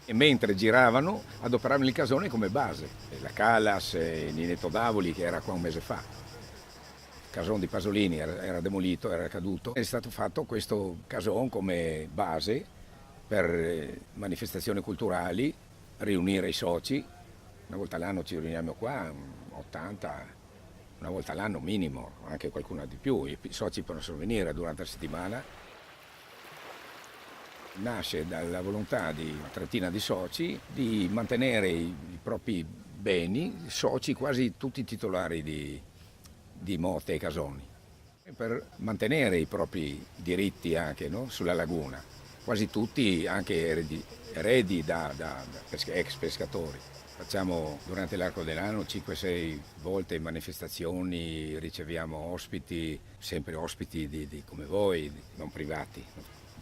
e mentre giravano adoperavano il casone come base. La Calas, il Ninetto d'Avoli che era qua un mese fa. Il casone di Pasolini era demolito, era caduto. È stato fatto questo casone come base per manifestazioni culturali, riunire i soci. Una volta all'anno ci riuniamo qua, 80, una volta all'anno minimo, anche qualcuna di più. I soci possono venire durante la settimana. Nasce dalla volontà di una trentina di soci di mantenere i propri beni, soci quasi tutti titolari di motte e casoni, per mantenere i propri diritti anche, no? Sulla laguna, quasi tutti anche eredi da ex pescatori. Facciamo durante l'arco dell'anno 5-6 volte manifestazioni, riceviamo ospiti, sempre ospiti come voi, non privati.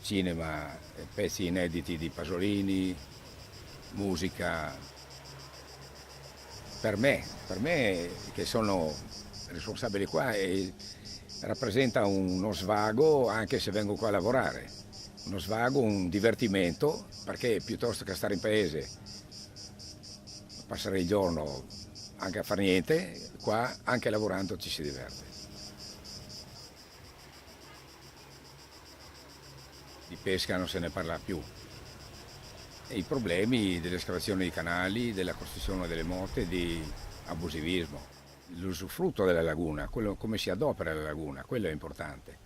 Cinema, pezzi inediti di Pasolini, musica. Per me che sono responsabile qua, rappresenta uno svago anche se vengo qua a lavorare. Uno svago, un divertimento, perché piuttosto che stare in paese, passare il giorno anche a fare niente, qua anche lavorando ci si diverte. Di pesca non se ne parla più. E i problemi dell'escavazione dei canali, della costruzione delle motte, di abusivismo. L'usufrutto della laguna, come si adopera la laguna, quello è importante.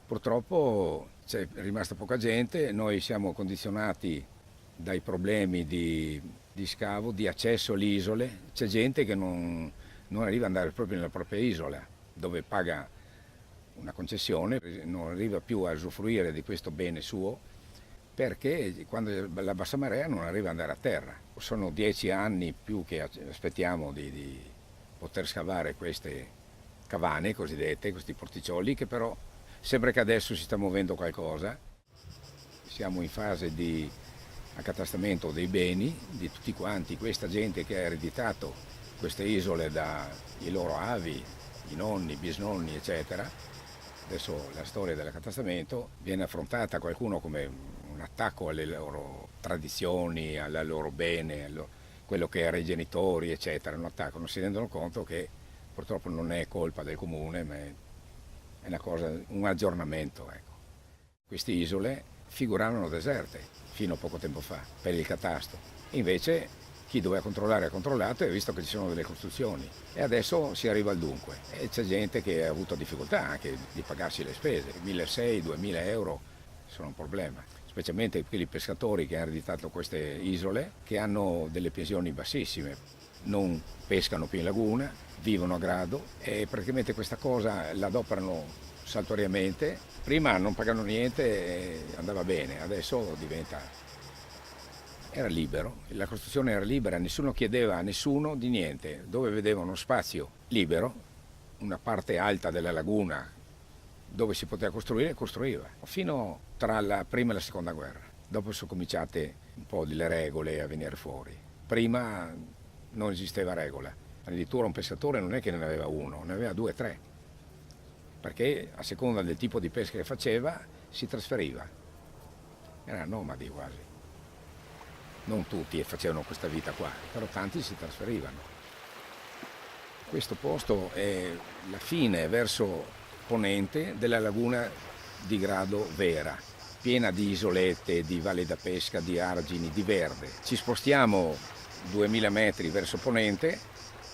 Purtroppo c'è rimasta poca gente, noi siamo condizionati dai problemi di scavo, di accesso alle isole. C'è gente che non arriva ad andare proprio nella propria isola, dove paga una concessione, non arriva più a usufruire di questo bene suo, perché quando la bassa marea non arriva ad andare a terra. Sono 10 anni più che aspettiamo di poter scavare queste cavane cosiddette, questi porticcioli, che però sembra che adesso si sta muovendo qualcosa. Siamo in fase di accatastamento dei beni di tutti quanti, questa gente che ha ereditato queste isole dai loro avi, i nonni, i bisnonni, eccetera. Adesso la storia dell'accatastamento viene affrontata da qualcuno come un attacco alle loro tradizioni, al loro bene, quello che era i genitori, eccetera. Un attacco, non si rendono conto che purtroppo non è colpa del comune, ma è una cosa, un aggiornamento. Ecco. Queste isole figuravano deserte fino a poco tempo fa per il catasto. Invece chi doveva controllare ha controllato e ha visto che ci sono delle costruzioni e adesso si arriva al dunque e c'è gente che ha avuto difficoltà anche di pagarsi le spese, 1.600-2.000 euro sono un problema, specialmente quelli pescatori che hanno ereditato queste isole che hanno delle pensioni bassissime, non pescano più in laguna, vivono a grado e praticamente questa cosa la adoperano saltuariamente. Prima non pagano niente e andava bene, adesso era libero, la costruzione era libera, nessuno chiedeva a nessuno di niente, dove vedeva uno spazio libero, una parte alta della laguna dove si poteva costruire, costruiva, fino tra la prima e la seconda guerra. Dopo sono cominciate un po' delle regole a venire fuori. Prima non esisteva regola, addirittura un pescatore non è che ne aveva uno, ne aveva 2 o 3, perché a seconda del tipo di pesca che faceva si trasferiva, era nomadi quasi. Non tutti facevano questa vita qua, però tanti si trasferivano. Questo posto è la fine verso ponente della laguna di grado Vera, piena di isolette, di valli da pesca, di argini, di verde. Ci spostiamo 2000 metri verso ponente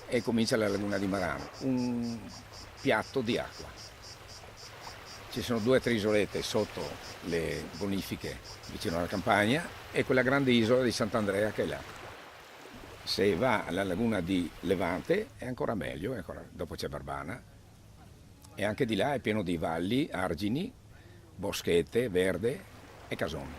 e comincia la laguna di Marano, un piatto di acqua. Ci sono 2 o 3 isolette sotto le bonifiche vicino alla campagna e quella grande isola di Sant'Andrea che è là. Se va alla laguna di Levante è ancora meglio, dopo c'è Barbana e anche di là è pieno di valli, argini, boschette, verde e casoni.